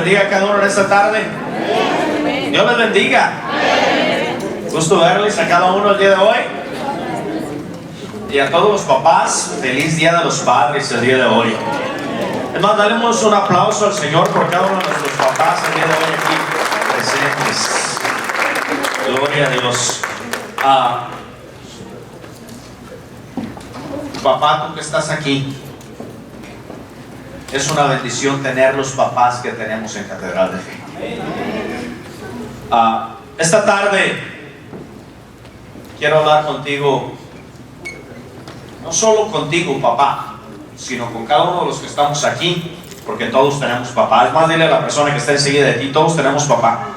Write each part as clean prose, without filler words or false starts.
bendiga a cada uno en esta tarde. Dios les bendiga. Gusto verles a cada uno el día de hoy. Y a todos los papás, feliz Día de los Padres el día de hoy. Es más, daremos un aplauso al Señor por cada uno de nuestros papás el día de hoy aquí presentes. Gloria a Dios. Papá, tú que estás aquí, es una bendición tener los papás que tenemos en Catedral de Fe. Esta tarde quiero hablar contigo, no solo contigo, papá, sino con cada uno de los que estamos aquí, porque todos tenemos papá. Es más, dile a la persona que está enseguida de ti, todos tenemos papá.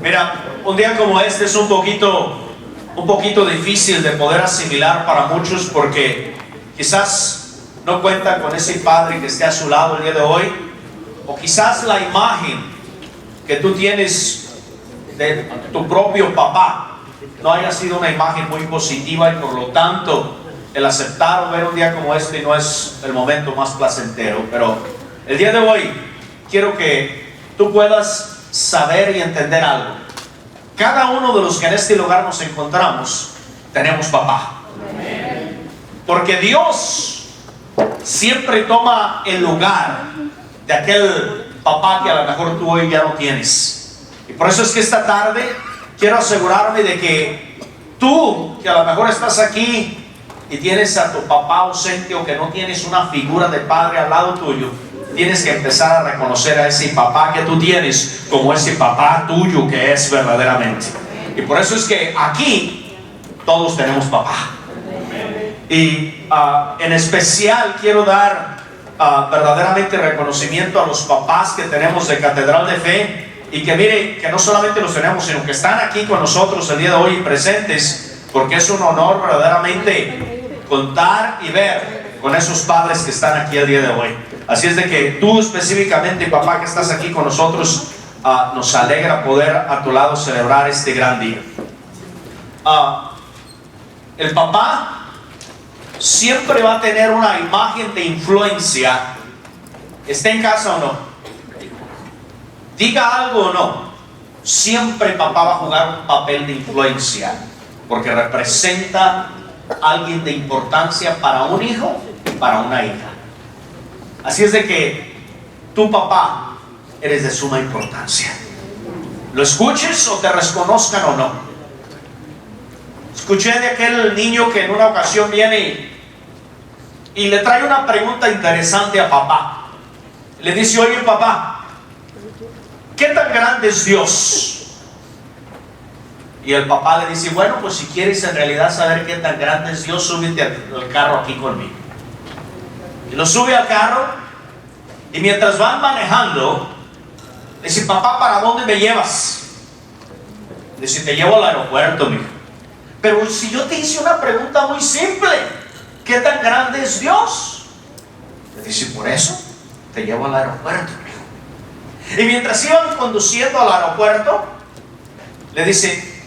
Mira, un día como este es un poquito difícil de poder asimilar para muchos, porque quizás no cuenta con ese padre que esté a su lado el día de hoy, o quizás la imagen que tú tienes de tu propio papá no haya sido una imagen muy positiva, y por lo tanto el aceptar o ver un día como este no es el momento más placentero. Pero el día de hoy quiero que tú puedas saber y entender algo. Cada uno de los que en este lugar nos encontramos tenemos papá, porque Dios siempre toma el lugar de aquel papá que a lo mejor tú hoy ya no tienes. Y por eso es que esta tarde quiero asegurarme de que tú, que a lo mejor estás aquí y tienes a tu papá ausente, o que no tienes una figura de padre al lado tuyo, tienes que empezar a reconocer a ese papá que tú tienes como ese papá tuyo que es verdaderamente. Y por eso es que aquí todos tenemos papá. Y en especial quiero dar verdaderamente reconocimiento a los papás que tenemos de Catedral de Fe. Y que mire, que no solamente los tenemos, sino que están aquí con nosotros el día de hoy presentes, porque es un honor verdaderamente contar y ver con esos padres que están aquí el día de hoy. Así es de que tú específicamente, papá, que estás aquí con nosotros, nos alegra poder a tu lado celebrar este gran día. El papá siempre va a tener una imagen de influencia, esté en casa o no, diga algo o no, siempre papá va a jugar un papel de influencia, porque representa a alguien de importancia para un hijo y para una hija. Así es de que tu papá eres de suma importancia, lo escuches o te reconozcan o no. Escuché de aquel niño que en una ocasión viene y le trae una pregunta interesante a papá. Le dice: oye papá, ¿qué tan grande es Dios? Y el papá le dice: bueno, pues si quieres en realidad saber qué tan grande es Dios, súbete al carro aquí conmigo. Y lo sube al carro, y mientras van manejando, le dice: papá, ¿para dónde me llevas? Le dice: te llevo al aeropuerto, mijo. Pero si yo te hice una pregunta muy simple, ¿qué tan grande es Dios? Le dice: por eso te llevo al aeropuerto, mijo. Y mientras iban conduciendo al aeropuerto, le dice: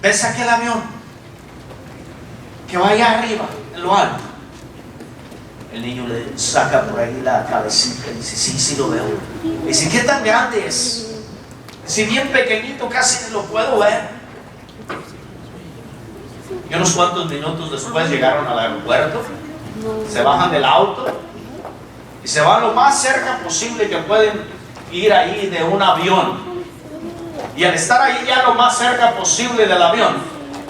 ¿ves aquel avión que va allá arriba, en lo alto? El niño le saca por ahí la cabecita y dice: sí lo veo. Le dice: ¿qué tan grande es? Si bien pequeñito, casi ni lo puedo ver. Y unos cuantos minutos después llegaron al aeropuerto, se bajan del auto y se van lo más cerca posible que pueden ir ahí de un avión. Y al estar ahí ya lo más cerca posible del avión,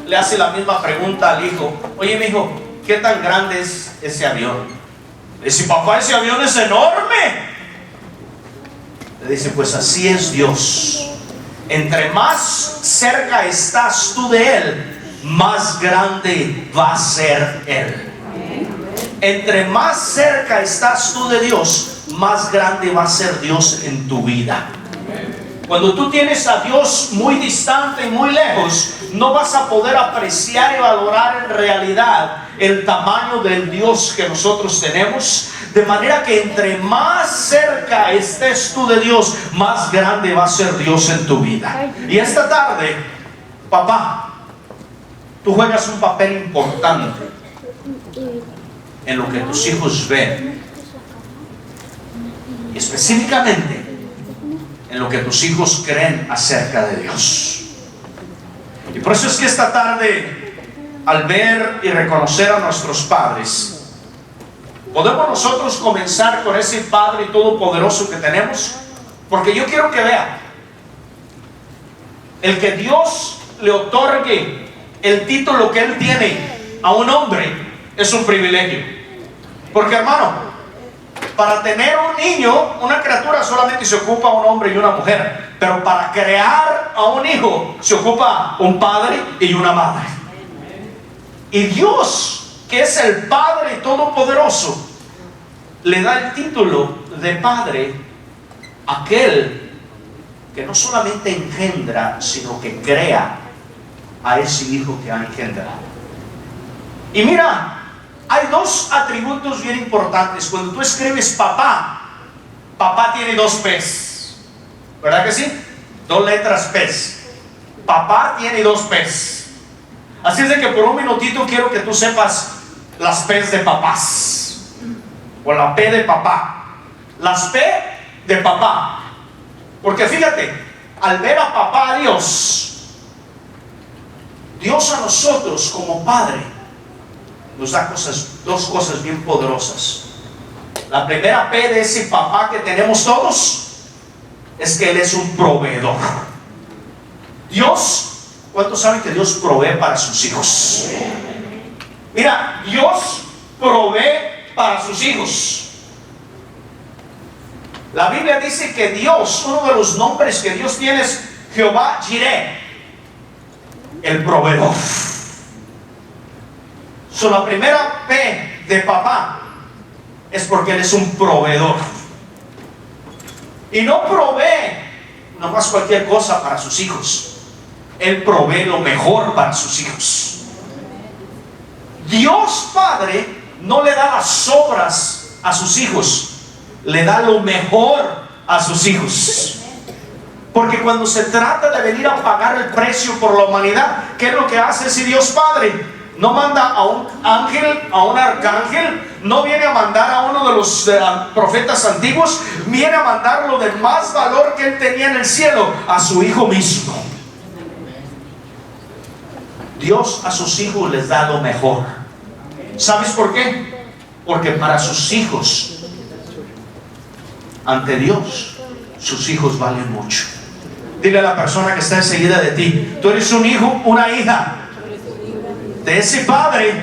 le hace la misma pregunta al hijo: oye, mijo, ¿qué tan grande es ese avión? Le dice: papá, ese avión es enorme. Le dice: pues así es Dios. Entre más cerca estás tú de Él, más grande va a ser Él. Entre más cerca estás tú de Dios, más grande va a ser Dios en tu vida. Cuando tú tienes a Dios muy distante y muy lejos, no vas a poder apreciar y valorar en realidad el tamaño del Dios que nosotros tenemos. De manera que entre más cerca estés tú de Dios, más grande va a ser Dios en tu vida. Y esta tarde, papá, tú juegas un papel importante en lo que tus hijos ven, y específicamente en lo que tus hijos creen acerca de Dios. Y por eso es que esta tarde, al ver y reconocer a nuestros padres, podemos nosotros comenzar con ese Padre todopoderoso que tenemos, porque yo quiero que vean, el que Dios le otorgue el título que Él tiene a un hombre es un privilegio. Porque, hermano, para tener un niño, una criatura, solamente se ocupa un hombre y una mujer, pero para crear a un hijo se ocupa un padre y una madre. Y Dios, que es el Padre todopoderoso, le da el título de Padre a aquel que no solamente engendra, sino que crea a ese hijo que ha engendrado. Y mira, hay dos atributos bien importantes. Cuando tú escribes papá, papá tiene dos P's, ¿verdad que sí? Dos letras P's. Papá tiene dos P's. Así es de que por un minutito quiero que tú sepas las P's de papás, o la P de papá. Las P de papá. Porque fíjate, al ver a papá, a Dios, Dios a nosotros como Padre nos da dos cosas bien poderosas. La primera P de ese papá que tenemos todos es que Él es un proveedor. Dios, ¿cuántos saben que Dios provee para sus hijos? Mira, Dios provee para sus hijos. La Biblia dice que Dios, uno de los nombres que Dios tiene es Jehová Jireh, el proveedor. La primera P de papá es porque Él es un proveedor. Y no provee nomás cualquier cosa para sus hijos. Él provee lo mejor para sus hijos. Dios Padre no le da las sobras a sus hijos, le da lo mejor a sus hijos. Porque cuando se trata de venir a pagar el precio por la humanidad, ¿qué es lo que hace ese Dios Padre? No manda a un ángel, a un arcángel, no viene a mandar a uno de los profetas antiguos, viene a mandar lo de más valor que Él tenía en el cielo, a su Hijo mismo. Dios a sus hijos les da lo mejor. ¿Sabes por qué? Porque para sus hijos, ante Dios, sus hijos valen mucho. Dile a la persona que está enseguida de ti: tú eres un hijo, una hija de ese Padre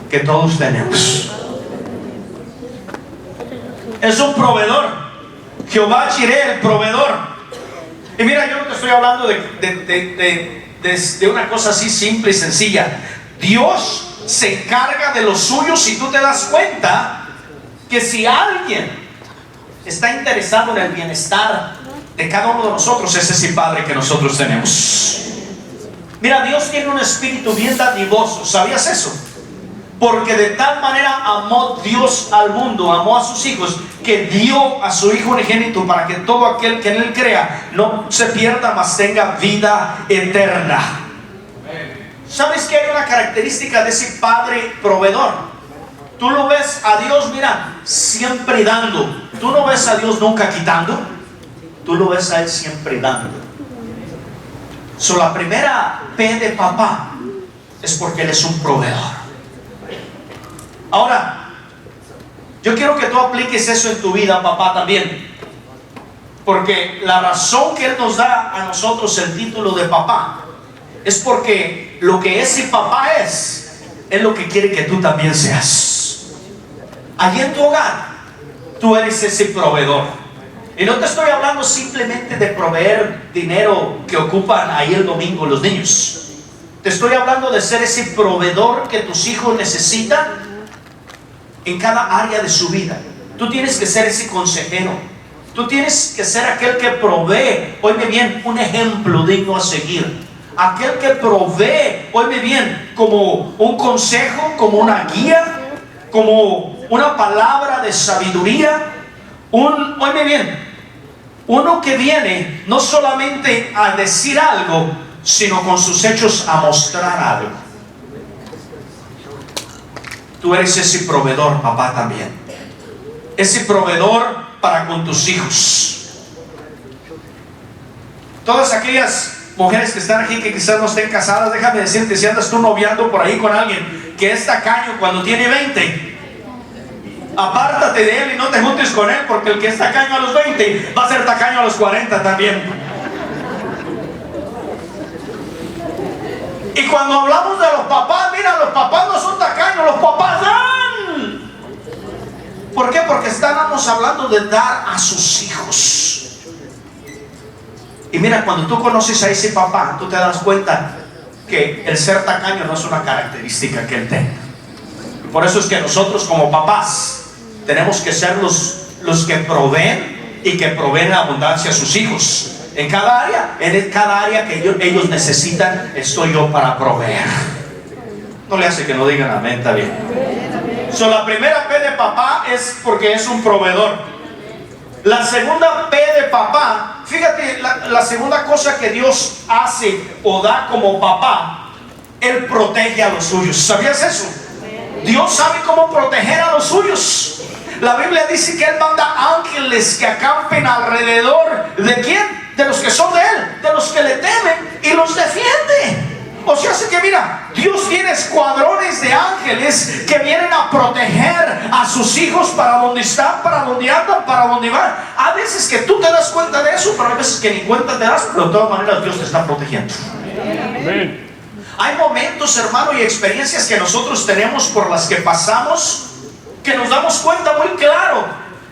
que todos tenemos. Es un proveedor. Jehová Jireh, el proveedor. Y mira, yo no te estoy hablando de una cosa así simple y sencilla. Dios se encarga de los suyos. Si tú te das cuenta que si alguien está interesado en el bienestar de cada uno de nosotros, es ese Padre que nosotros tenemos. Mira, Dios tiene un espíritu bien dadivoso. ¿Sabías eso? Porque de tal manera amó Dios al mundo, amó a sus hijos, que dio a su Hijo unigénito para que todo aquel que en Él crea no se pierda, mas tenga vida eterna. ¿Sabes que hay una característica de ese Padre proveedor? Tú lo ves a Dios, mira, siempre dando. Tú no ves a Dios nunca quitando. Tú lo ves a Él siempre dando. La primera P de papá es porque Él es un proveedor. Ahora, yo quiero que tú apliques eso en tu vida, papá, también. Porque la razón que Él nos da a nosotros el título de papá es porque lo que ese papá es lo que quiere que tú también seas. Allí en tu hogar, tú eres ese proveedor. Y no te estoy hablando simplemente de proveer dinero que ocupan ahí el domingo los niños. Te estoy hablando de ser ese proveedor que tus hijos necesitan en cada área de su vida. Tú tienes que ser ese consejero. Tú tienes que ser aquel que provee, oye bien, un ejemplo digno a seguir. Aquel que provee, oye bien, como un consejo, como una guía, como una palabra de sabiduría. Oye bien, uno que viene no solamente a decir algo, sino con sus hechos a mostrar algo. Tú eres ese proveedor, papá, también. Ese proveedor para con tus hijos. Todas aquellas mujeres que están aquí que quizás no estén casadas, déjame decirte, si andas tú noviando por ahí con alguien que es tacaño cuando tiene 20, apártate de él y no te juntes con él, porque el que es tacaño a los 20 va a ser tacaño a los 40 también. Y cuando hablamos de los papás, mira, los papás no son tacaños, los papás dan. ¿Por qué? Porque estábamos hablando de dar a sus hijos. Y mira, cuando tú conoces a ese papá, tú te das cuenta que el ser tacaño no es una característica que él tenga. Por eso es que nosotros como papás tenemos que ser los que proveen y que proveen la abundancia a sus hijos. En cada área que ellos necesitan, estoy yo para proveer. No le hace que no digan amén, está bien. La primera P de papá es porque es un proveedor. La segunda P de papá, fíjate, la segunda cosa que Dios hace o da como papá, Él protege a los suyos. ¿Sabías eso? Dios sabe cómo proteger a los suyos. La Biblia dice que Él manda ángeles que acampen alrededor ¿de quién? De los que son de Él, de los que le temen, y los defiende. O sea, hace que mira, Dios tiene escuadrones de ángeles que vienen a proteger a sus hijos para donde están, para donde andan, para donde van. A veces que tú te das cuenta de eso, pero hay veces que ni cuenta te das, pero de todas maneras Dios te está protegiendo. Amén. Hay momentos, hermano, y experiencias que nosotros tenemos por las que pasamos, que nos damos cuenta muy claro.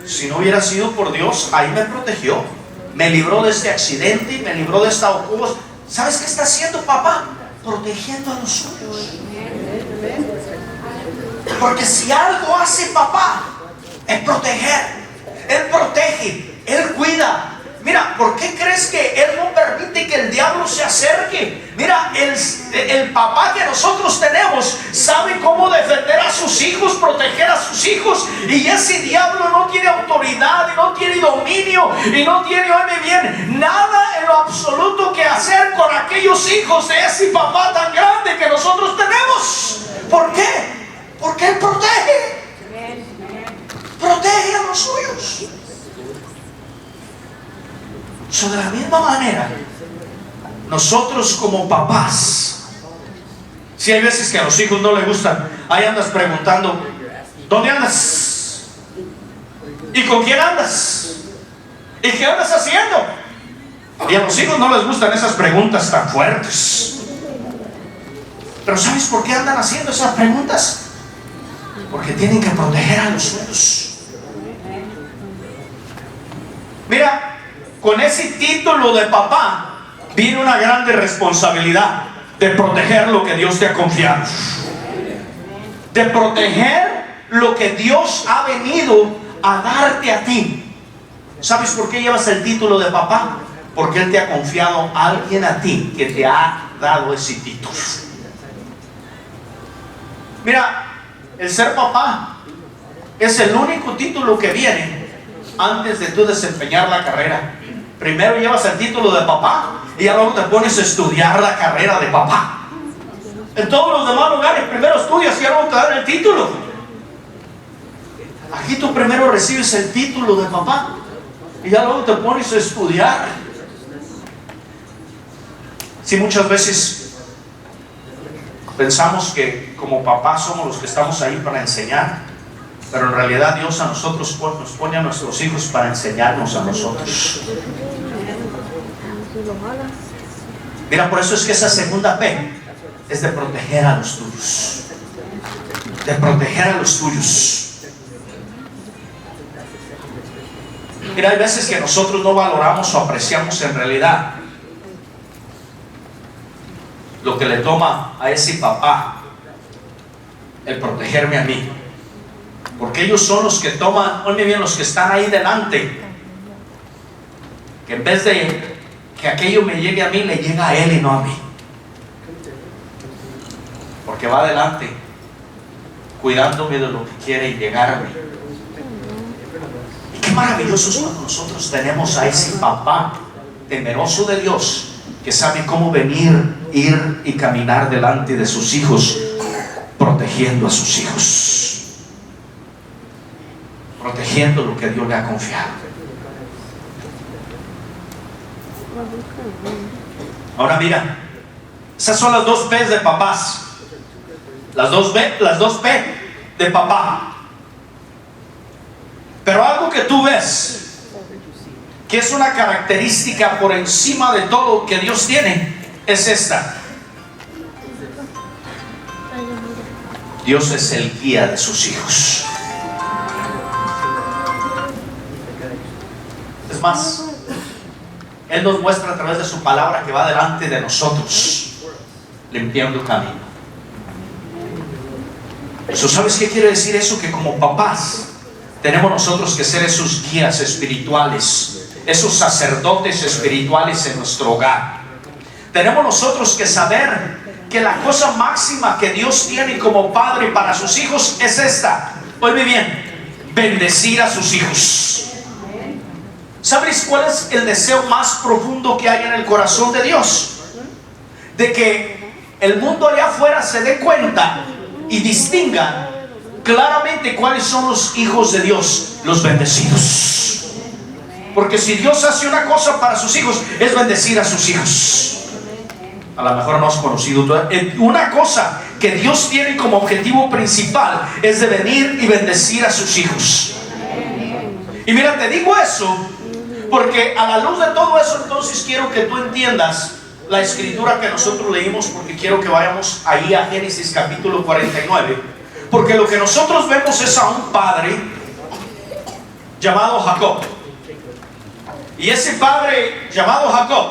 Si no hubiera sido por Dios, ahí me protegió, me libró de este accidente y me libró de esta ocurrencia. ¿Sabes qué está haciendo papá? Protegiendo a los suyos. Porque si algo hace papá es proteger. Él protege, Él cuida. Mira, ¿por qué crees que Él no permite que el diablo se acerque? Mira, el papá que nosotros tenemos sabe cómo defender a sus hijos, proteger a sus hijos. Y ese diablo no tiene autoridad, y no tiene dominio, y no tiene, oye bien, nada en lo absoluto que hacer con aquellos hijos de ese papá tan grande que nosotros tenemos. ¿Por qué? Porque Él protege. Protege a los suyos. De la misma manera, nosotros como papás, si hay veces que a los hijos no les gustan, ahí andas preguntando, ¿dónde andas? ¿Y con quién andas? ¿Y qué andas haciendo? Y a los hijos no les gustan esas preguntas tan fuertes. Pero ¿sabes por qué andan haciendo esas preguntas? Porque tienen que proteger a los suyos. Mira, con ese título de papá viene una grande responsabilidad de proteger lo que Dios te ha confiado, de proteger lo que Dios ha venido a darte a ti. ¿Sabes por qué llevas el título de papá? Porque Él te ha confiado a alguien a ti que te ha dado ese título. Mira, el ser papá es el único título que viene antes de tú desempeñar la carrera. Primero llevas el título de papá y ya luego te pones a estudiar la carrera de papá. En todos los demás lugares primero estudias y ya luego te dan el título. Aquí tú primero recibes el título de papá y ya luego te pones a estudiar. Si muchas veces pensamos que como papás somos los que estamos ahí para enseñar, pero en realidad Dios a nosotros nos pone a nuestros hijos para enseñarnos a nosotros. Mira, por eso es que esa segunda P es de proteger a los tuyos. De proteger a los tuyos. Mira, hay veces que nosotros no valoramos o apreciamos en realidad lo que le toma a ese papá el protegerme a mí. Porque ellos son los que toman, oye bien, los que están ahí delante. Que en vez de que aquello me llegue a mí, le llega a Él y no a mí. Porque va adelante, cuidándome de lo que quiere llegarme. Y qué maravilloso es cuando nosotros tenemos a ese papá temeroso de Dios, que sabe cómo venir, ir y caminar delante de sus hijos, protegiendo a sus hijos. protegiendo lo que Dios le ha confiado. Ahora mira, esas son las dos P's de papás. Las dos P de papá. Pero algo que tú ves, que es una característica por encima de todo que Dios tiene, es esta: Dios es el guía de sus hijos. Es más, Él nos muestra a través de su palabra que va delante de nosotros, limpiando camino. ¿Sabes qué quiere decir eso? Que como papás tenemos nosotros que ser esos guías espirituales, esos sacerdotes espirituales en nuestro hogar. Tenemos nosotros que saber que la cosa máxima que Dios tiene como padre para sus hijos es esta. Oye bien, bendecir a sus hijos. ¿Sabes cuál es el deseo más profundo que hay en el corazón de Dios? De que el mundo allá afuera se dé cuenta y distinga claramente cuáles son los hijos de Dios, los bendecidos. Porque si Dios hace una cosa para sus hijos, es bendecir a sus hijos. A lo mejor no has conocido una cosa que Dios tiene como objetivo principal, es de venir y bendecir a sus hijos. Y mira, te digo eso porque a la luz de todo eso, entonces quiero que tú entiendas la escritura que nosotros leímos, porque quiero que vayamos ahí a Génesis capítulo 49, porque lo que nosotros vemos es a un padre llamado Jacob. Y ese padre llamado Jacob,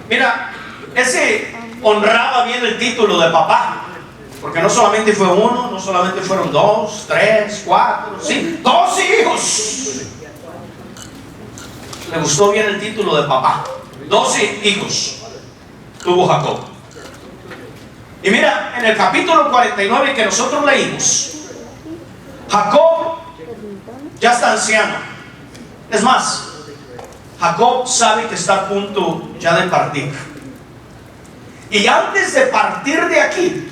mira, ese honraba bien el título de papá, porque no solamente fue uno, no solamente fueron 2, 3, 4, ¿sí? 12 hijos. Le gustó bien el título de papá. 12 hijos tuvo Jacob. Y mira, en el capítulo 49 que nosotros leímos, Jacob ya está anciano. Es más, Jacob sabe que está a punto ya de partir. Y antes de partir de aquí,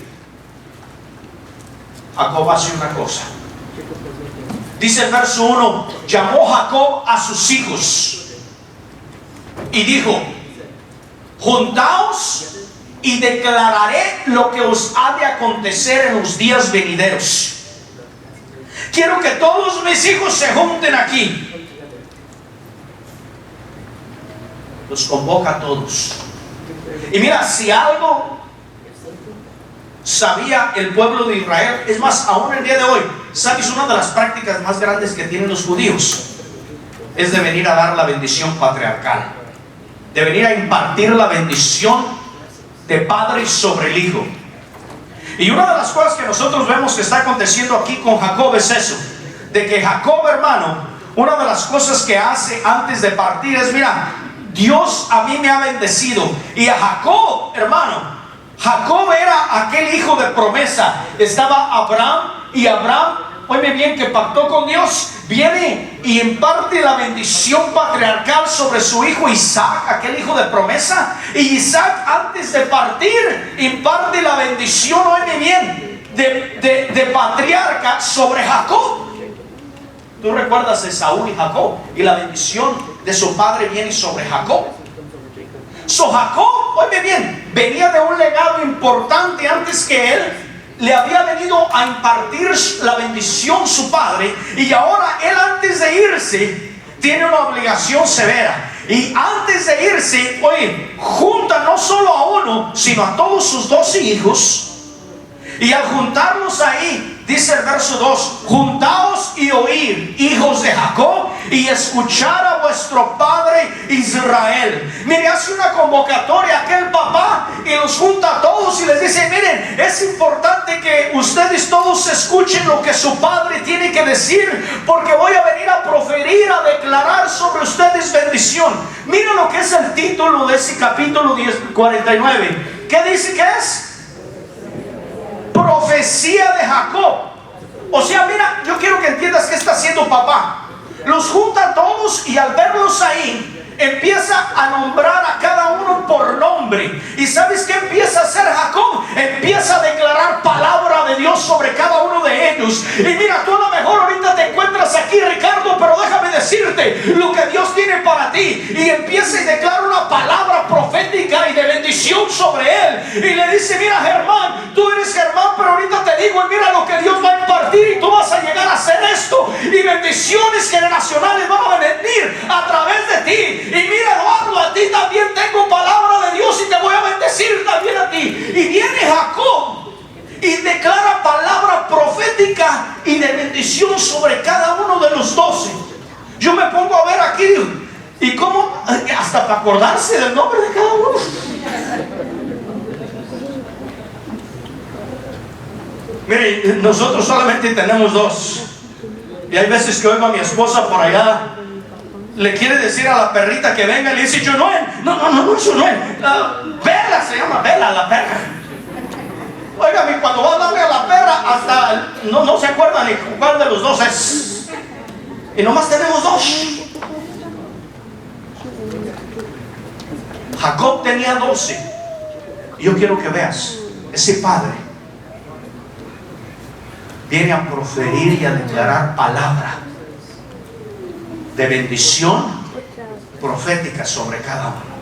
Jacob hace una cosa. Dice el verso 1: llamó Jacob a sus hijos y dijo: juntaos y declararé lo que os ha de acontecer en los días venideros. Quiero que todos mis hijos se junten aquí. Los convoca a todos. Y mira, si algo sabía el pueblo de Israel, es más, aún el día de hoy, ¿sabes? Una de las prácticas más grandes que tienen los judíos es de venir a dar la bendición patriarcal, de venir a impartir la bendición de padre sobre el hijo. Y una de las cosas que nosotros vemos que está aconteciendo aquí con Jacob es eso, de que Jacob, hermano, una de las cosas que hace antes de partir es: mira, Dios a mí me ha bendecido. Y a Jacob, hermano, Jacob era aquel hijo de promesa. Estaba Abraham, y Abraham, oye bien, que pactó con Dios, viene y imparte la bendición patriarcal sobre su hijo Isaac, aquel hijo de promesa. Y Isaac, antes de partir, imparte la bendición, oye bien, de patriarca sobre Jacob. Tú recuerdas de Saúl y Jacob, y la bendición de su padre viene sobre Jacob. Jacob, oye bien, venía de un legado importante antes que él. Le había venido a impartir la bendición su padre, y ahora él, antes de irse, tiene una obligación severa. Y antes de irse, oye, junta no solo a uno, sino a todos sus 12 hijos. Y al juntarlos ahí, dice el verso 2: juntaos y oíd, hijos de Jacob, y escuchar a vuestro padre Israel. Mire, hace una convocatoria a aquel papá y los junta a todos y les dice: miren, es importante que ustedes todos escuchen lo que su padre tiene que decir, porque voy a venir a proferir, a declarar sobre ustedes bendición. Mira lo que es el título de ese capítulo 49. ¿Qué dice que es? Profecía de Jacob. O sea, mira, yo quiero que entiendas qué está haciendo papá. Los junta a todos, y al verlos ahí, empieza a nombrar a cada uno por nombre. ¿Y sabes qué empieza a hacer Jacob? Empieza a declarar palabra de Dios sobre cada uno de ellos. Y mira, tú a lo mejor ahorita te encuentras bendecirte, lo que Dios tiene para ti, y empieza y declara una palabra profética y de bendición sobre él, y le dice: mira, Germán, tú eres Germán, pero ahorita te digo, y mira lo que Dios va a impartir, y tú vas a llegar a hacer esto, y bendiciones generacionales van a venir a través de ti. Y mira, Eduardo, a ti también tengo palabra de Dios y te voy a bendecir también a ti. Y viene Jacob y declara palabra profética y de bendición sobre cada uno de los 12. Yo me pongo a ver aquí, y cómo, hasta para acordarse del nombre de cada uno. Mire, nosotros solamente tenemos 2. Y hay veces que oigo a mi esposa por allá, le quiere decir a la perrita que venga, y le dice: Junoel, no, Junoel, Bella se llama, Bella, la perra. Oiga, cuando va a darle a la perra, hasta no se acuerda ni cuál de los 2 es. Y nomás tenemos 2. Jacob tenía 12. Y yo quiero que veas, ese padre viene a proferir y a declarar palabra de bendición profética sobre cada uno.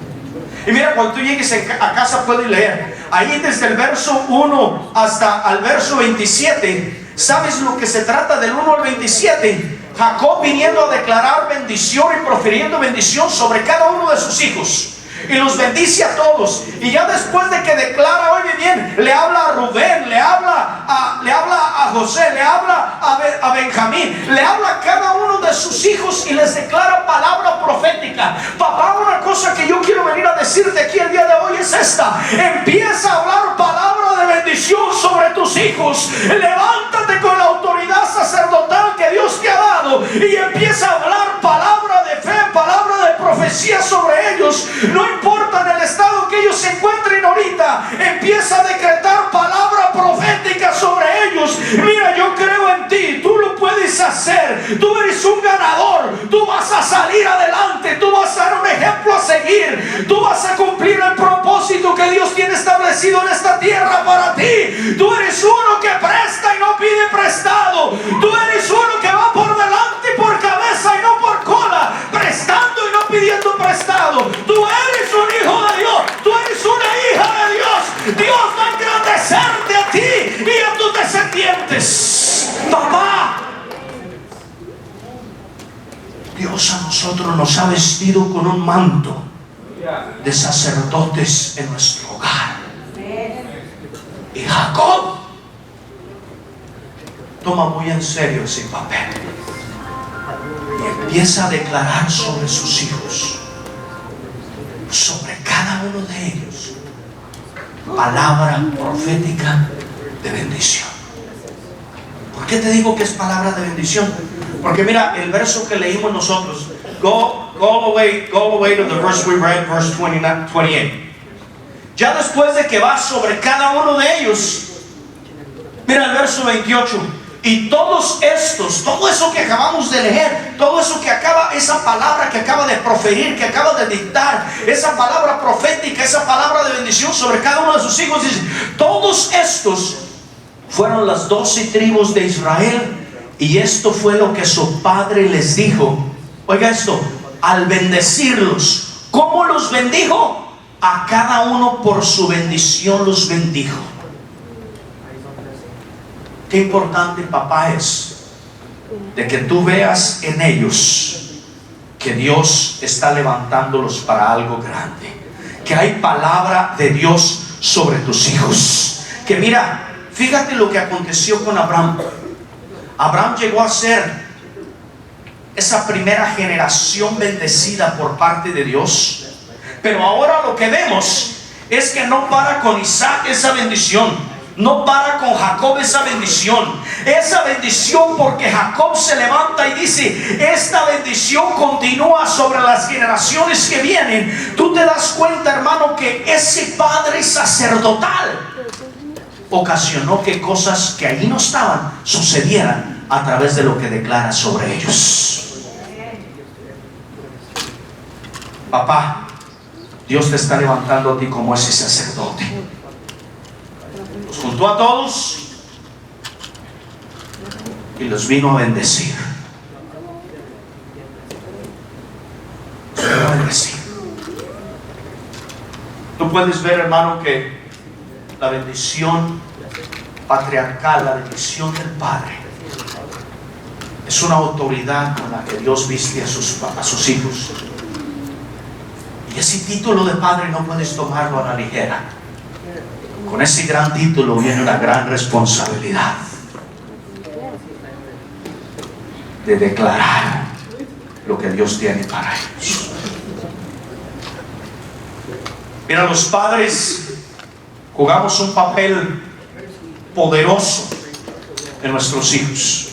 Y mira, cuando tú llegues a casa puedes leer ahí desde el verso 1 hasta al verso 27. ¿Sabes lo que se trata del 1 al 27? Jacob viniendo a declarar bendición y profiriendo bendición sobre cada uno de sus hijos, y los bendice a todos. Y ya después de que declara, oye bien, le habla a Rubén, le habla a José, le habla a Benjamín, le habla a cada uno de sus hijos y les declara palabra profética. Papá, una cosa que yo quiero venir a decirte aquí el día de hoy es esta: empieza a hablar palabra de bendición sobre tus hijos. Levántate con la autoridad sacerdotal que Dios te ha dado y empieza a hablar palabra de fe, palabra de profecía sobre ellos. No importa en el estado que ellos se encuentren ahorita, empieza a decretar palabra profética sobre ellos. Mira, yo creo en ti, tú lo puedes hacer, tú eres un ganador, tú vas a salir adelante, tú vas a dar un ejemplo a seguir, tú vas a cumplir el propósito que Dios tiene establecido en esta tierra para ti. Tú eres uno que presta y no pide prestado, tú eres uno que va por delante y por cabeza y no por cola, prestando y no pidiendo prestado. Tú eres un hijo de Dios, tú eres una hija de Dios. Dios va a engrandecerte a ti y a tus descendientes. Papá, Dios a nosotros nos ha vestido con un manto de sacerdotes en nuestro hogar. Y Jacob toma muy en serio ese papel y empieza a declarar sobre sus hijos, sobre cada uno de ellos, palabra profética de bendición. ¿Por qué te digo que es palabra de bendición? Porque mira, el verso que leímos nosotros, go away to the verse we read, verse 28. Ya después de que va sobre cada uno de ellos, mira el verso 28. Y todos estos, todo eso que acabamos de leer, todo eso que acaba, esa palabra que acaba de proferir, que acaba de dictar, esa palabra profética, esa palabra de bendición sobre cada uno de sus hijos, dice: todos estos fueron las 12 tribus de Israel, y esto fue lo que su padre les dijo. Oiga esto, al bendecirlos, ¿cómo los bendijo? A cada uno por su bendición los bendijo. Qué importante, papá, es de que tú veas en ellos que Dios está levantándolos para algo grande, que hay palabra de Dios sobre tus hijos. Que mira, fíjate lo que aconteció con Abraham. Abraham llegó a ser esa primera generación bendecida por parte de Dios, pero ahora lo que vemos es que no para con Isaac esa bendición, no para con Jacob esa bendición, porque Jacob se levanta y dice: esta bendición continúa sobre las generaciones que vienen. Tú te das cuenta, hermano, que ese padre sacerdotal ocasionó que cosas que allí no estaban sucedieran a través de lo que declara sobre ellos. Papá, Dios te está levantando a ti como ese sacerdote. Los juntó a todos y los vino a bendecir. puedes ver, hermano, que la bendición patriarcal, la bendición del Padre, es una autoridad con la que Dios viste a sus hijos. Y ese título de padre no puedes tomarlo a la ligera. Con ese gran título viene una gran responsabilidad de declarar lo que Dios tiene para ellos. Mira, los padres jugamos un papel poderoso en nuestros hijos.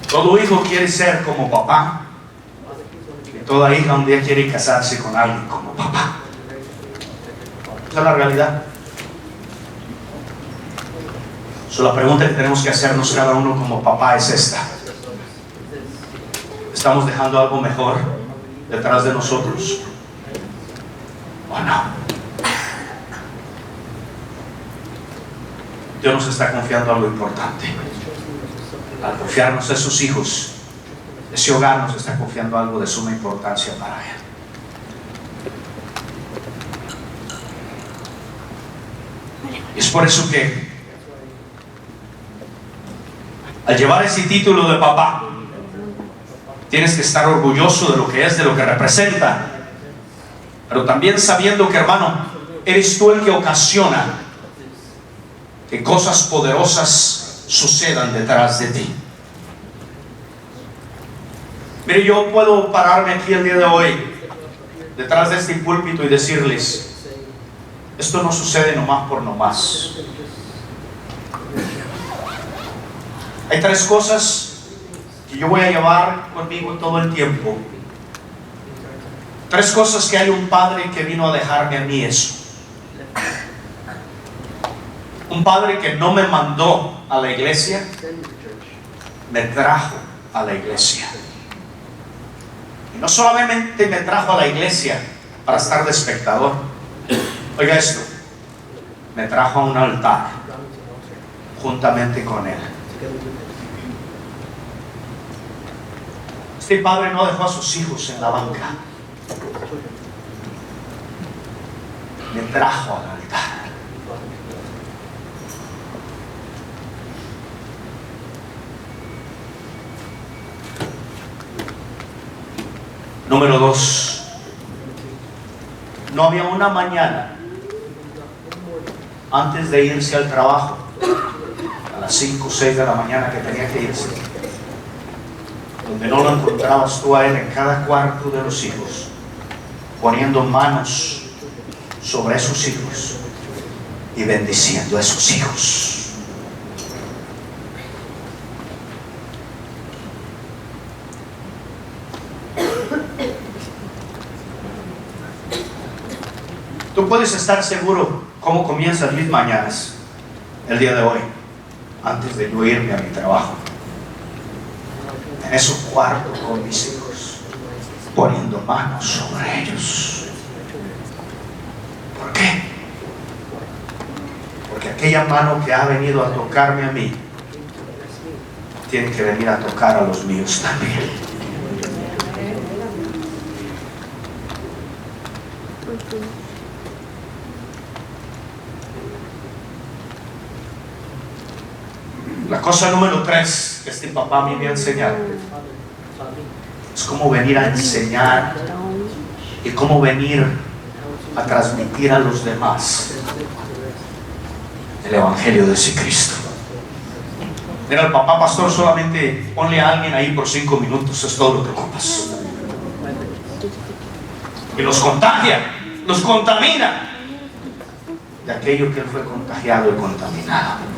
Todo hijo quiere ser como papá, y toda hija un día quiere casarse con alguien como papá. Esa es la realidad. La pregunta que tenemos que hacernos cada uno como papá es esta: ¿estamos dejando algo mejor detrás de nosotros o no? Dios nos está confiando algo importante. Al confiarnos a sus hijos, ese hogar nos está confiando algo de suma importancia para Él. Y es por eso que al llevar ese título de papá, tienes que estar orgulloso de lo que es, de lo que representa, pero también sabiendo que, hermano, eres tú el que ocasiona que cosas poderosas sucedan detrás de ti. Mire, yo puedo pararme aquí el día de hoy detrás de este púlpito y decirles: esto no sucede nomás por nomás. Hay tres cosas que yo voy a llevar conmigo todo el tiempo. Tres cosas que hay un padre que vino a dejarme a mí eso. Un padre que no me mandó a la iglesia, me trajo a la iglesia. Y no solamente me trajo a la iglesia para estar de espectador. Oiga esto: me trajo a un altar juntamente con él. Este padre no dejó a sus hijos en la banca. Me trajo al altar. Número 2. No había una mañana antes de irse al trabajo, a las 5 o 6 de la mañana que tenía que irse, donde no lo encontrabas tú a él en cada cuarto de los hijos, poniendo manos sobre esos hijos y bendiciendo a esos hijos. Tú puedes estar seguro cómo comienzan mis mañanas el día de hoy, antes de yo irme a mi trabajo. En esos cuartos con mis hijos, poniendo manos sobre ellos. ¿Por qué? Porque aquella mano que ha venido a tocarme a mí, tiene que venir a tocar a los míos también. La cosa número 3 que este papá a mí me ha enseñado es cómo venir a enseñar y cómo venir a transmitir a los demás el evangelio de ese Cristo. Mira, el papá pastor, solamente ponle a alguien ahí por 5 minutos, es todo lo que ocupas. Y los contagia, los contamina de aquello que él fue contagiado y contaminado.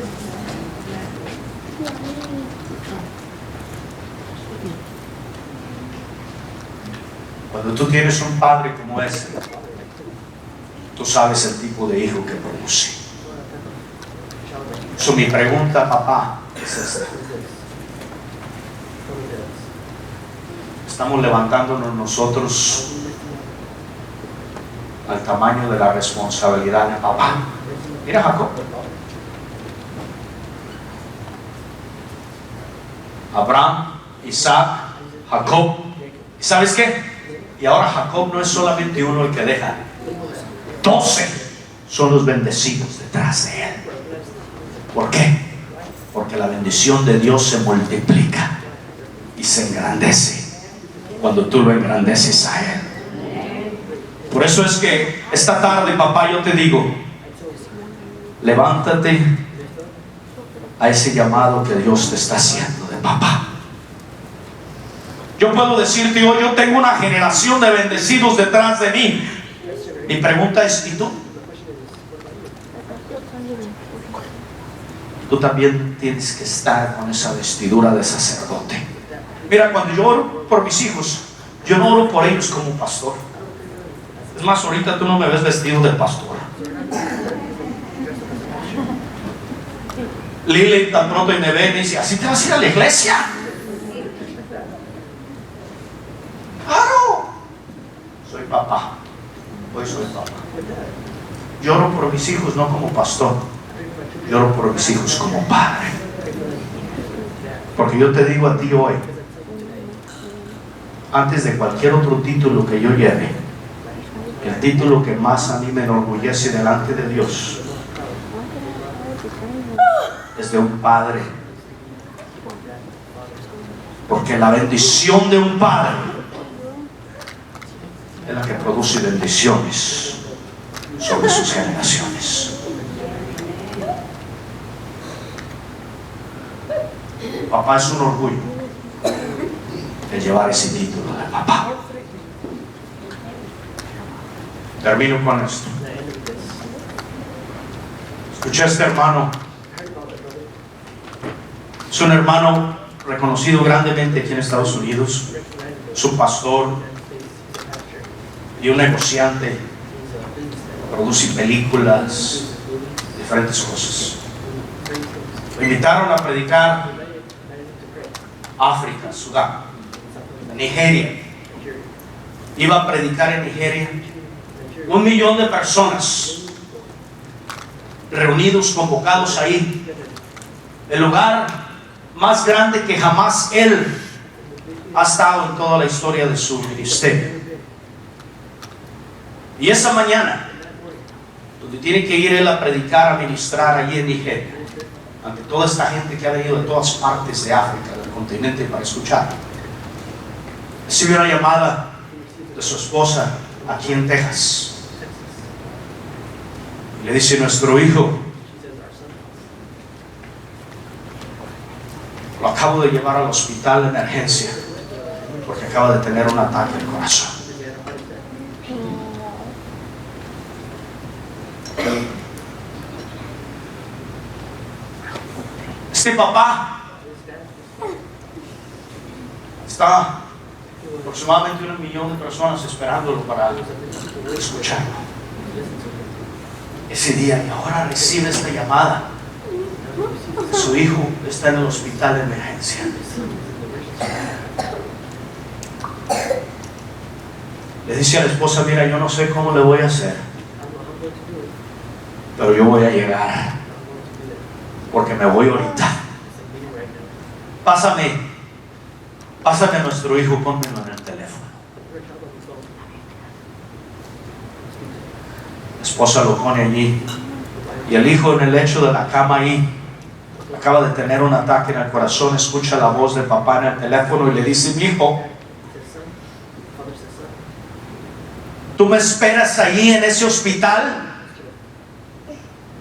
Cuando tú tienes un padre como este, tú sabes el tipo de hijo que produce. Mi pregunta, papá, es esta: ¿estamos levantándonos nosotros al tamaño de la responsabilidad de papá? Mira Jacob. Abraham, Isaac, Jacob. ¿Y sabes qué? Y ahora Jacob no es solamente uno el que deja, 12 son los bendecidos detrás de él. ¿Por qué? Porque la bendición de Dios se multiplica y se engrandece cuando tú lo engrandeces a él. Por eso es que esta tarde, papá, yo te digo, levántate a ese llamado que Dios te está haciendo de papá. Yo puedo decirte hoy, yo tengo una generación de bendecidos detrás de mí. Mi pregunta es, ¿y tú? Tú también tienes que estar con esa vestidura de sacerdote. Mira, cuando yo oro por mis hijos, yo no oro por ellos como pastor. Es más, ahorita tú no me ves vestido de pastor. Lili tan pronto y me ve y me dice, ¿así te vas a ir a la iglesia? ¡Claro! Soy papá. Hoy soy papá. Lloro por mis hijos no como pastor. Lloro por mis hijos como padre. Porque yo te digo a ti hoy, antes de cualquier otro título que yo lleve, el título que más a mí me enorgullece delante de Dios es de un padre. Porque la bendición de un padre es la que produce bendiciones sobre sus generaciones. Papá, es un orgullo el llevar ese título de papá. Termino con esto. Escuché a este hermano. Es un hermano reconocido grandemente aquí en Estados Unidos. Es un pastor y un negociante. Produce películas, diferentes cosas. Lo invitaron a predicar África, Sudán, Nigeria. Iba a predicar en Nigeria. 1 millón de personas reunidos, convocados ahí. El lugar más grande que jamás él ha estado en toda la historia de su ministerio. Y esa mañana, donde tiene que ir él a predicar, a ministrar allí en Nigeria, ante toda esta gente que ha venido de todas partes de África, del continente, para escuchar, recibió una llamada de su esposa aquí en Texas. Y le dice, nuestro hijo lo acabo de llevar al hospital de emergencia porque acaba de tener un ataque al corazón. Este papá está aproximadamente 1 millón de personas esperándolo para escucharlo. Ese día, y ahora recibe esta llamada. Su hijo está en el hospital de emergencia. Le dice a la esposa, mira, yo no sé cómo le voy a hacer, pero yo voy a llegar, porque me voy ahorita. Pásame a nuestro hijo, pónmelo en el teléfono. La esposa lo pone allí, y el hijo en el lecho de la cama ahí, acaba de tener un ataque en el corazón, escucha la voz de papá en el teléfono y le dice, mi hijo, ¿tú me esperas allí en ese hospital?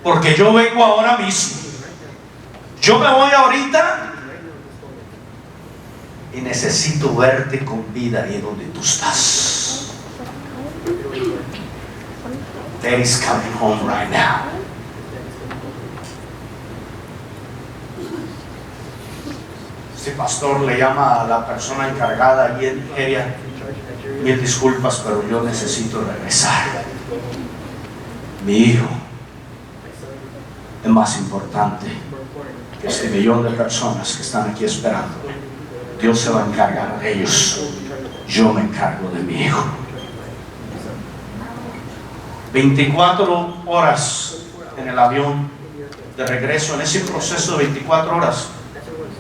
Porque yo vengo ahora mismo. Yo me voy ahorita y necesito verte con vida ahí donde tú estás. Daddy's coming home right now. Este pastor le llama a la persona encargada allí en Nigeria, 1000 disculpas, pero yo necesito regresar. Mi hijo es más importante que este millón de personas que están aquí esperando. Dios se va a encargar de ellos. Yo me encargo de mi hijo. 24 horas en el avión de regreso. En ese proceso de 24 horas,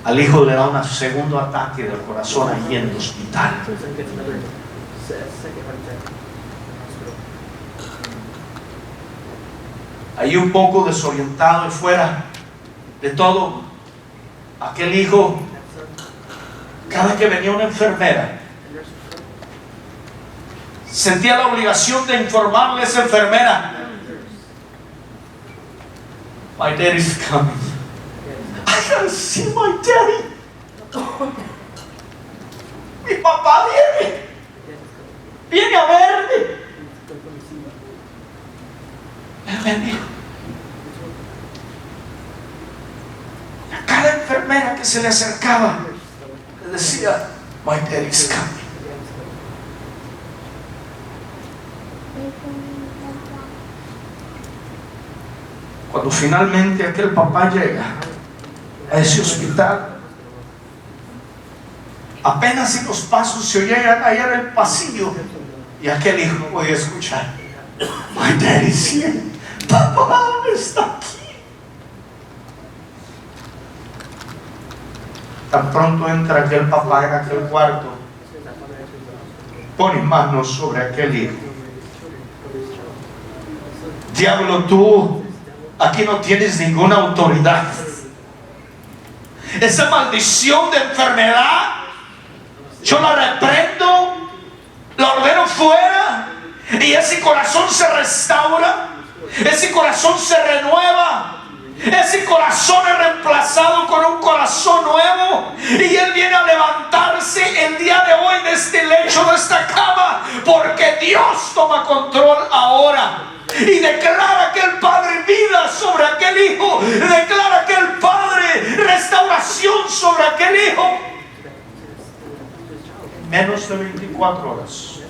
al hijo le da un segundo ataque del corazón allí en el hospital. Ahí un poco desorientado y fuera de todo, aquel hijo, cada que venía una enfermera, sentía la obligación de informarle a esa enfermera: My daddy's coming. I gotta see my daddy. Mi papá viene a verme. Él venía. A cada enfermera que se le acercaba le decía: My daddy's coming. Cuando finalmente aquel papá llega a ese hospital, apenas si los pasos se oían allá en el pasillo, y aquel hijo podía escuchar: My daddy's here. Papá está aquí. Tan pronto entra aquel papá en aquel cuarto, pone manos sobre aquel hijo. Diablo, tú aquí no tienes ninguna autoridad. Esa maldición de enfermedad, yo la reprendo, la ordeno fuera, y ese corazón se restaura, ese corazón se renueva, ese corazón es reemplazado con un corazón nuevo, y él viene a levantarse el día de hoy de este lecho, de esta cama, porque Dios toma control ahora. Y declara que el Padre vida sobre aquel hijo, declara que el Padre restauración sobre aquel hijo. Menos de 24 horas,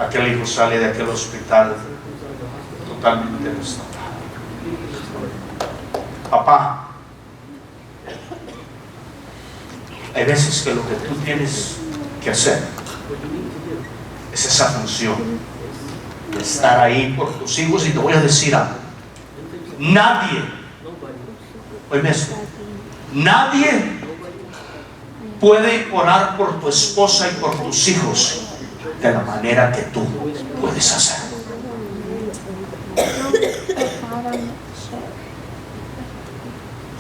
aquel hijo sale de aquel hospital totalmente restaurado. Papá, hay veces que lo que tú tienes que hacer es esa función de estar ahí por tus hijos. Y te voy a decir algo: nadie, oíme esto, nadie puede orar por tu esposa y por tus hijos de la manera que tú puedes hacer.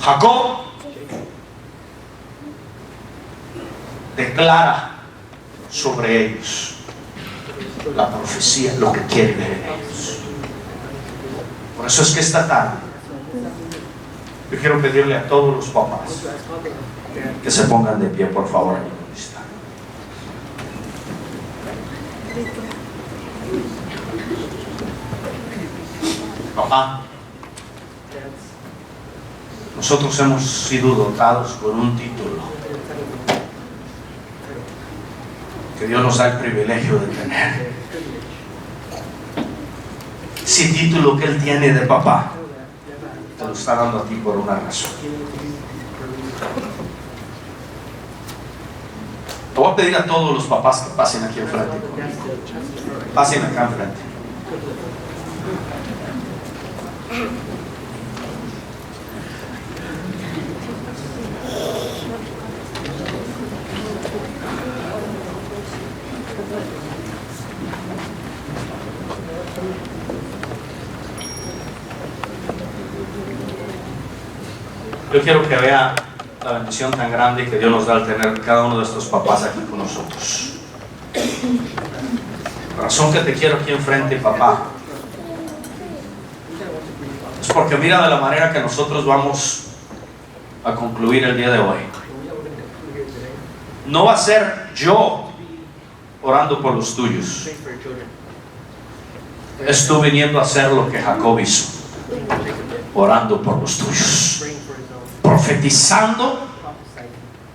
Jacob declara sobre ellos la profecía, lo que quiere ver en ellos. Por eso es que esta tarde yo quiero pedirle a todos los papás que se pongan de pie, por favor, ahí donde están. Papá, nosotros hemos sido dotados con un título que Dios nos da el privilegio de tener. Ese título que Él tiene de papá te lo está dando a ti por una razón. Te voy a pedir a todos los papás que pasen aquí enfrente conmigo. Pasen acá enfrente. Yo quiero que vea la bendición tan grande que Dios nos da al tener cada uno de estos papás aquí con nosotros. La razón que te quiero aquí enfrente, papá, es porque mira de la manera que nosotros vamos a concluir el día de hoy. No va a ser yo orando por los tuyos. Es tú viniendo a hacer lo que Jacob hizo, orando por los tuyos, profetizando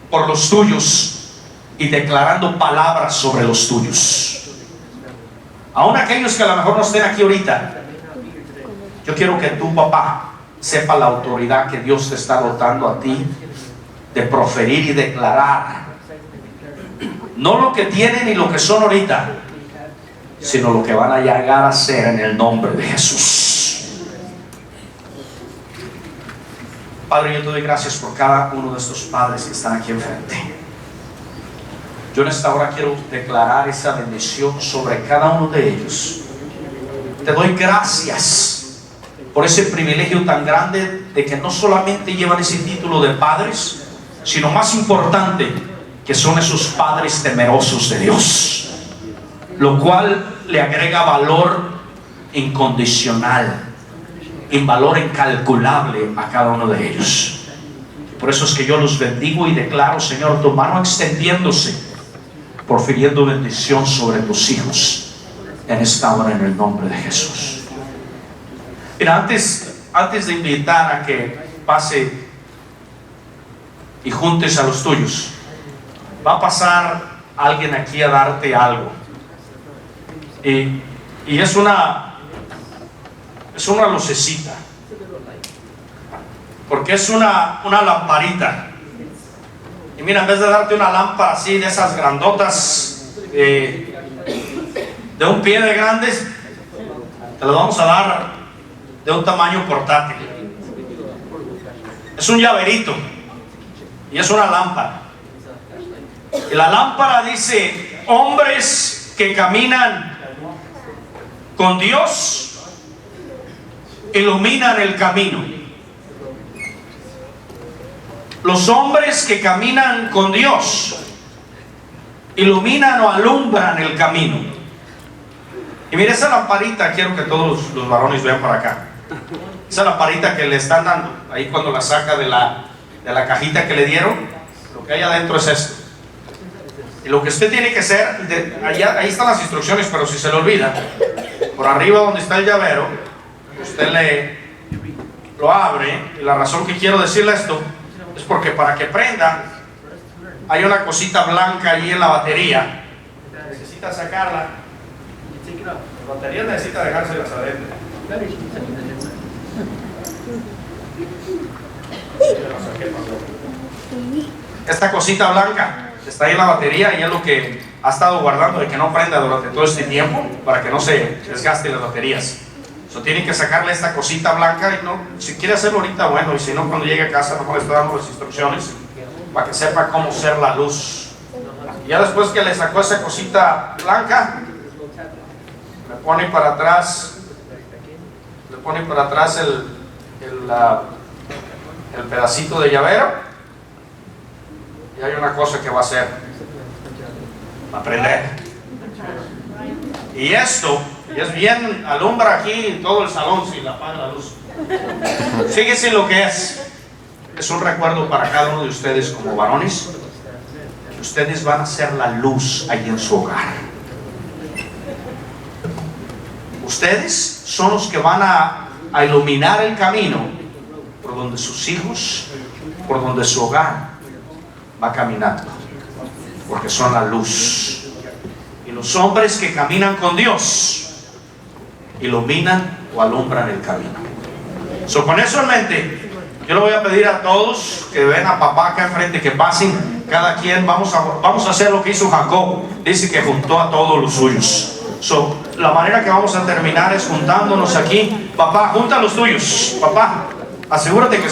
por los tuyos y declarando palabras sobre los tuyos. Aún aquellos que a lo mejor no estén aquí ahorita, yo quiero que tu papá sepa la autoridad que Dios te está dotando a ti de proferir y declarar, no lo que tienen y lo que son ahorita, sino lo que van a llegar a ser en el nombre de Jesús. Padre, yo te doy gracias por cada uno de estos padres que están aquí enfrente. Yo en esta hora quiero declarar esa bendición sobre cada uno de ellos. Te doy gracias por ese privilegio tan grande de que no solamente llevan ese título de padres, sino más importante, que son esos padres temerosos de Dios, lo cual le agrega valor incondicional, en valor incalculable a cada uno de ellos. Por eso es que yo los bendigo y declaro, Señor, tu mano extendiéndose, profiriendo bendición sobre tus hijos en esta hora, en el nombre de Jesús. Mira, antes de invitar a que pase y juntes a los tuyos, va a pasar alguien aquí a darte algo, y es una lucecita, porque es una lamparita. Y mira, en vez de darte una lámpara así de esas grandotas, de un pie de grandes, te lo vamos a dar de un tamaño portátil. Es un llaverito y es una lámpara. Y la lámpara dice: hombres que caminan con Dios iluminan el camino. Los hombres que caminan con Dios iluminan o alumbran el camino. Y mira, esa lamparita, quiero que todos los varones vean para acá. Esa lamparita que le están dando, ahí cuando la saca de la cajita que le dieron, lo que hay adentro es esto. Y lo que usted tiene que hacer, ahí están las instrucciones, pero si se le olvida, por arriba donde está el llavero, usted lo abre. Y la razón que quiero decirle esto es porque para que prenda, hay una cosita blanca ahí en la batería. Necesita sacarla. La batería necesita dejárselas adentro. Esta cosita blanca está ahí en la batería, y es lo que ha estado guardando de que no prenda durante todo este tiempo, para que no se desgasten las baterías. Tienen que sacarle esta cosita blanca, y no, si quiere hacerlo ahorita, bueno, y si no, cuando llegue a casa, mejor le estoy dando las instrucciones para que sepa cómo ser la luz. Y ya después que le sacó esa cosita blanca, le pone para atrás el pedacito de llavero, y hay una cosa que va a hacer: va a prender. Y esto, y es bien, alumbra aquí todo el salón si la apaga la luz. Fíjese lo que es un recuerdo para cada uno de ustedes como varones, que ustedes van a ser la luz ahí en su hogar. Ustedes son los que van a iluminar el camino por donde sus hijos, por donde su hogar va caminando, porque son la luz. Y los hombres que caminan con Dios iluminan o alumbran el camino. Con eso en mente, yo le voy a pedir a todos que ven a papá acá enfrente, que pasen cada quien. Vamos a hacer lo que hizo Jacob. Dice que juntó a todos los suyos. La manera que vamos a terminar es juntándonos aquí. Papá, junta a los tuyos. Papá, asegúrate que